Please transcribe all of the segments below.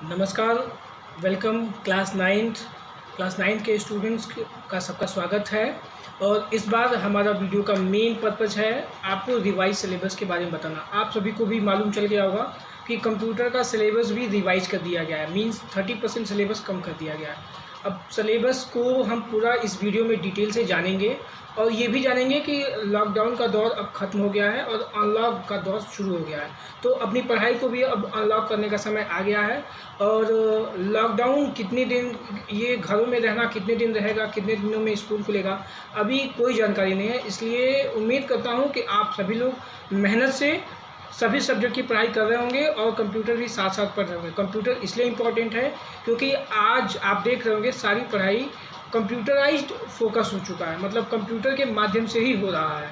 नमस्कार। Welcome class ninth के students का सबका स्वागत है। और इस बार हमारा वीडियो का मेन पर्पज़ है आपको रिवाइज सिलेबस के बारे में बताना। आप सभी को भी मालूम चल गया होगा कि कंप्यूटर का सिलेबस भी रिवाइज कर दिया गया है, मींस 30% सिलेबस कम कर दिया गया है। अब सिलेबस को हम पूरा इस वीडियो में डिटेल से जानेंगे और ये भी जानेंगे कि लॉकडाउन का दौर अब ख़त्म हो गया है और अनलॉक का दौर शुरू हो गया है, तो अपनी पढ़ाई को भी अब अनलॉक करने का समय आ गया है। और लॉकडाउन कितने दिन, ये घरों में रहना कितने दिन रहेगा, कितने दिनों में स्कूल खुलेगा, अभी कोई जानकारी नहीं है। इसलिए उम्मीद करता हूँ कि आप सभी लोग मेहनत से सभी सब्जेक्ट की पढ़ाई कर रहे होंगे और कंप्यूटर भी साथ साथ पढ़ रहे होंगे। कंप्यूटर इसलिए इम्पॉर्टेंट है क्योंकि आज आप देख रहे होंगे सारी पढ़ाई कंप्यूटराइज्ड फोकस हो चुका है, मतलब कंप्यूटर के माध्यम से ही हो रहा है।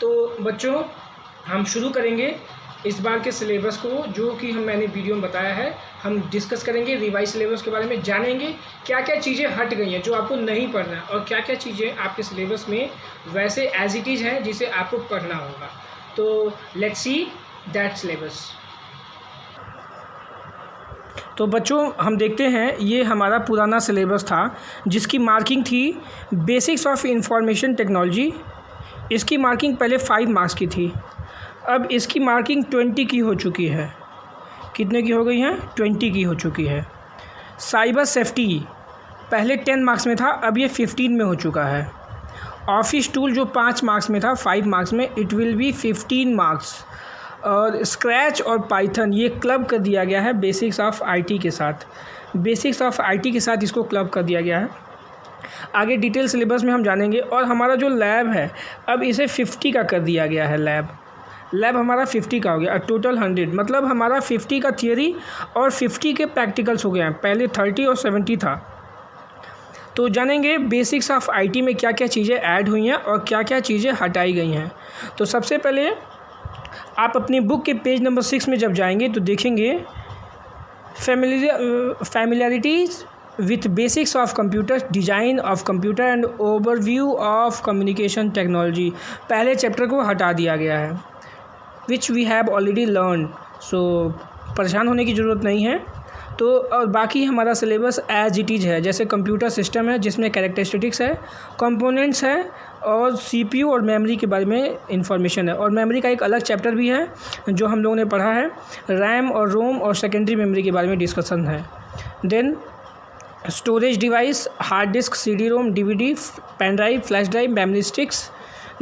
तो बच्चों, हम शुरू करेंगे इस बार के सिलेबस को, जो कि मैंने वीडियो में बताया है। हम डिस्कस करेंगे रिवाइज सिलेबस के बारे में, जानेंगे क्या क्या चीज़ें हट गई हैं जो आपको नहीं पढ़ना है और क्या क्या चीज़ें आपके सिलेबस में वैसे एज इट इज़ हैं जिसे आपको पढ़ना होगा। तो लेट्स सी दैट सिलेबस। तो बच्चों, हम देखते हैं ये हमारा पुराना सिलेबस था जिसकी मार्किंग थी बेसिक्स ऑफ इंफॉर्मेशन टेक्नोलॉजी। इसकी मार्किंग पहले 5 मार्क्स की थी, अब इसकी मार्किंग 20 की हो चुकी है। कितने की हो गई है? 20 की हो चुकी है। साइबर सेफ्टी पहले 10 मार्क्स में था, अब ये 15 में हो चुका है। ऑफिस टूल जो 5 मार्क्स में था, 5 मार्क्स में, इट विल बी 15 मार्क्स। और स्क्रैच और पाइथन ये क्लब कर दिया गया है बेसिक्स ऑफ आईटी के साथ। बेसिक्स ऑफ आईटी के साथ इसको क्लब कर दिया गया है। आगे डिटेल सिलेबस में हम जानेंगे। और हमारा जो लैब है अब इसे 50 का कर दिया गया है। लैब हमारा 50 का हो गया, टोटल 100, मतलब हमारा 50 का थियरी और 50 के प्रैक्टिकल्स हो गए हैं। पहले 30 और 70 था। तो जानेंगे बेसिक्स ऑफ आईटी में क्या क्या चीज़ें ऐड हुई हैं और क्या क्या चीज़ें हटाई गई हैं। तो सबसे पहले आप अपनी बुक के पेज नंबर 6 में जब जाएंगे तो देखेंगे familiarities with basics of computer, design of computer and overview of communication technology. पहले चैप्टर को हटा दिया गया है, which we have already learn. So परेशान होने की ज़रूरत नहीं है। तो और बाकी हमारा सिलेबस एज इट इज़ है, जैसे कंप्यूटर सिस्टम है जिसमें कैरेक्टरिस्टिक्स है, कंपोनेंट्स है और सीपीयू और मेमोरी के बारे में इंफॉर्मेशन है। और मेमोरी का एक अलग चैप्टर भी है जो हम लोगों ने पढ़ा है। रैम और रोम और सेकेंडरी मेमोरी के बारे में डिस्कशन है। Then storage device, hard disk, CD ROM, DVD, pen drive, flash drive, memory sticks.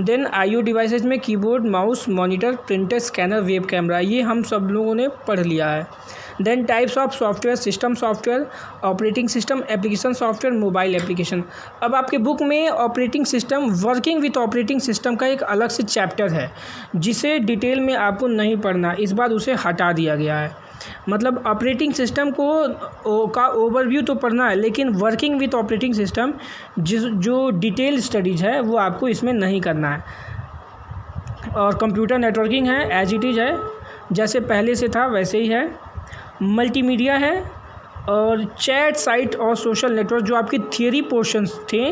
Then IO devices में keyboard, mouse, monitor, printer, scanner, web camera, ये हम सब लोगों ने पढ़ लिया है। Then types of software, system software, operating system, application software, mobile application. अब आपके बुक में operating system, working with operating system का एक अलग से चैप्टर है जिसे डिटेल में आपको नहीं पढ़ना, इस बार उसे हटा दिया गया है। मतलब ऑपरेटिंग सिस्टम का ओवरव्यू तो पढ़ना है, लेकिन वर्किंग विथ ऑपरेटिंग सिस्टम जो डिटेल स्टडीज़ है वो आपको इसमें नहीं करना है। और कंप्यूटर नेटवर्किंग है, एज इट इज़ है, जैसे पहले से था वैसे ही है। मल्टीमीडिया है और चैट साइट और सोशल नेटवर्क जो आपकी थियरी पोर्शंस थे,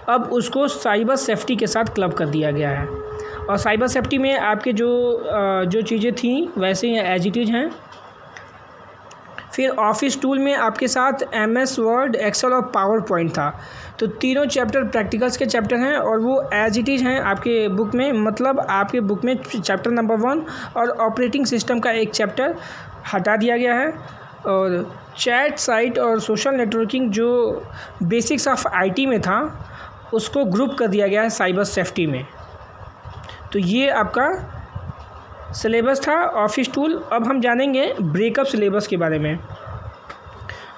अब उसको साइबर सेफ्टी के साथ क्लब कर दिया गया है। और साइबर सेफ्टी में आपके जो चीज़ें थी वैसे ही एज इट इज़ हैं। फिर ऑफिस टूल में आपके साथ MS वर्ड, एक्सेल और पावर पॉइंट था। तो तीनों चैप्टर प्रैक्टिकल्स के चैप्टर हैं और वो एज इट इज़ हैं आपके बुक में। मतलब आपके बुक में चैप्टर नंबर 1 और ऑपरेटिंग सिस्टम का एक चैप्टर हटा दिया गया है। और चैट साइट और सोशल नेटवर्किंग जो बेसिक्स ऑफ आईटी में था उसको ग्रुप कर दिया गया है साइबर सेफ्टी में। तो ये आपका सिलेबस था ऑफिस टूल। अब हम जानेंगे ब्रेकअप सिलेबस के बारे में।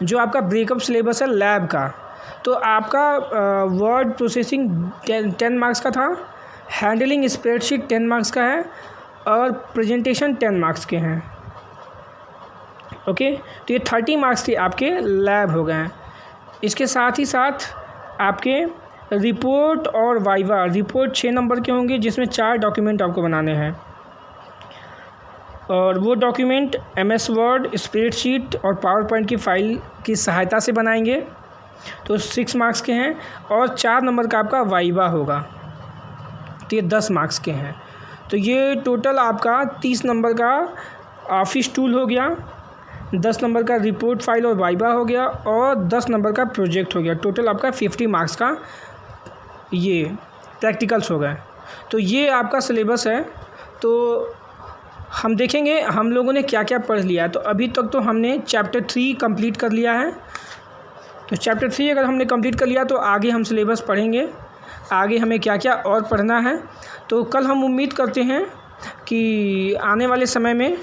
जो आपका ब्रेकअप सिलेबस है लैब का, तो आपका वर्ड प्रोसेसिंग 10 मार्क्स का था, हैंडलिंग स्प्रेडशीट 10 मार्क्स का है और प्रेजेंटेशन 10 मार्क्स के हैं। ओके, तो ये 30 मार्क्स के आपके लैब हो गए हैं। इसके साथ ही साथ आपके रिपोर्ट और वाइवा, रिपोर्ट 6 नंबर के होंगे जिसमें 4 डॉक्यूमेंट आपको बनाने हैं। और वो डॉक्यूमेंट MS वर्ड, स्प्रेडशीट और पावर पॉइंट की फ़ाइल की सहायता से बनाएंगे। तो 6 मार्क्स के हैं और 4 नंबर का आपका वाइवा होगा, तो ये 10 मार्क्स के हैं। तो ये टोटल आपका 30 नंबर का ऑफिस टूल हो गया। 10 नंबर का रिपोर्ट फाइल और वाइवा हो गया और 10 नंबर का प्रोजेक्ट हो गया। टोटल आपका 50 मार्क्स का ये प्रैक्टिकल्स हो गए। तो ये आपका सिलेबस है। तो हम देखेंगे हम लोगों ने क्या क्या पढ़ लिया है। तो अभी तक तो हमने चैप्टर 3 कंप्लीट कर लिया है। तो चैप्टर 3 अगर हमने कंप्लीट कर लिया तो आगे हम सिलेबस पढ़ेंगे, आगे हमें क्या क्या और पढ़ना है। तो कल हम उम्मीद करते हैं कि आने वाले समय में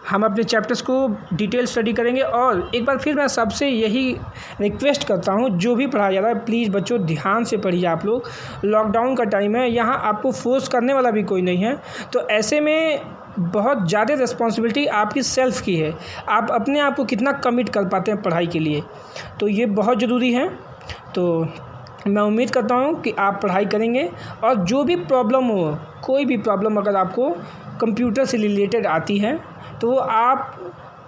हम अपने चैप्टर्स को डिटेल स्टडी करेंगे। और एक बार फिर मैं सबसे यही रिक्वेस्ट करता हूँ, जो भी पढ़ाया जा रहा है प्लीज़ बच्चों ध्यान से पढ़िए। आप लोग, लॉकडाउन का टाइम है, यहाँ आपको फोर्स करने वाला भी कोई नहीं है। तो ऐसे में बहुत ज़्यादा रिस्पॉन्सिबिलिटी आपकी सेल्फ़ की है, आप अपने आप को कितना कमिट कर पाते हैं पढ़ाई के लिए, तो ये बहुत ज़रूरी है। तो मैं उम्मीद करता हूँ कि आप पढ़ाई करेंगे और जो भी प्रॉब्लम हो, कोई भी प्रॉब्लम अगर आपको कंप्यूटर से रिलेटेड आती है तो वो आप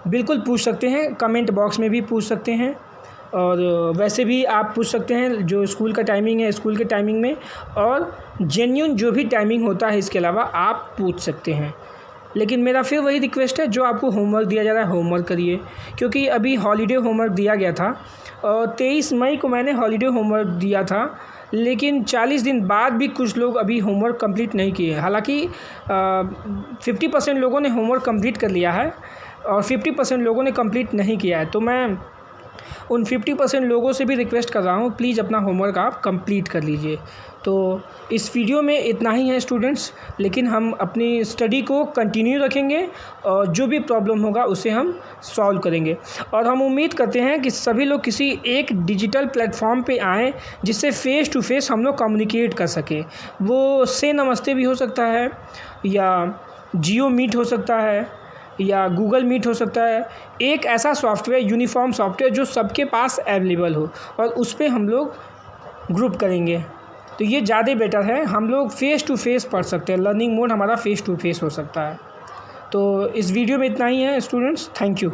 बिल्कुल पूछ सकते हैं, कमेंट बॉक्स में भी पूछ सकते हैं और वैसे भी आप पूछ सकते हैं जो स्कूल का टाइमिंग है, स्कूल के टाइमिंग में, और जेन्युइन जो भी टाइमिंग होता है इसके अलावा आप पूछ सकते हैं। लेकिन मेरा फिर वही रिक्वेस्ट है, जो आपको होमवर्क दिया जा रहा है होमवर्क करिए, क्योंकि अभी हॉलीडे होमवर्क दिया गया था और 23 मई को मैंने हॉलीडे होमवर्क दिया था, लेकिन 40 दिन बाद भी कुछ लोग अभी होमवर्क कंप्लीट नहीं किए। हालांकि 50% लोगों ने होमवर्क कंप्लीट कर लिया है और 50% लोगों ने कंप्लीट नहीं किया है। तो मैं उन 50% लोगों से भी रिक्वेस्ट कर रहा हूँ, प्लीज़ अपना होमवर्क आप कंप्लीट कर लीजिए। तो इस वीडियो में इतना ही है स्टूडेंट्स, लेकिन हम अपनी स्टडी को कंटिन्यू रखेंगे और जो भी प्रॉब्लम होगा उसे हम सॉल्व करेंगे। और हम उम्मीद करते हैं कि सभी लोग किसी एक डिजिटल प्लेटफॉर्म पे आएँ जिससे फ़ेस टू फेस हम लोग कम्युनिकेट कर सकें। वो से नमस्ते भी हो सकता है, या जियो मीट हो सकता है, या गूगल मीट हो सकता है। एक ऐसा सॉफ्टवेयर, यूनिफॉर्म सॉफ्टवेयर जो सबके पास अवेलेबल हो, और उस पर हम लोग ग्रुप करेंगे तो ये ज़्यादा बेटर है। हम लोग फ़ेस टू फेस पढ़ सकते हैं, लर्निंग मोड हमारा फ़ेस टू फेस हो सकता है। तो इस वीडियो में इतना ही है स्टूडेंट्स, थैंक यू।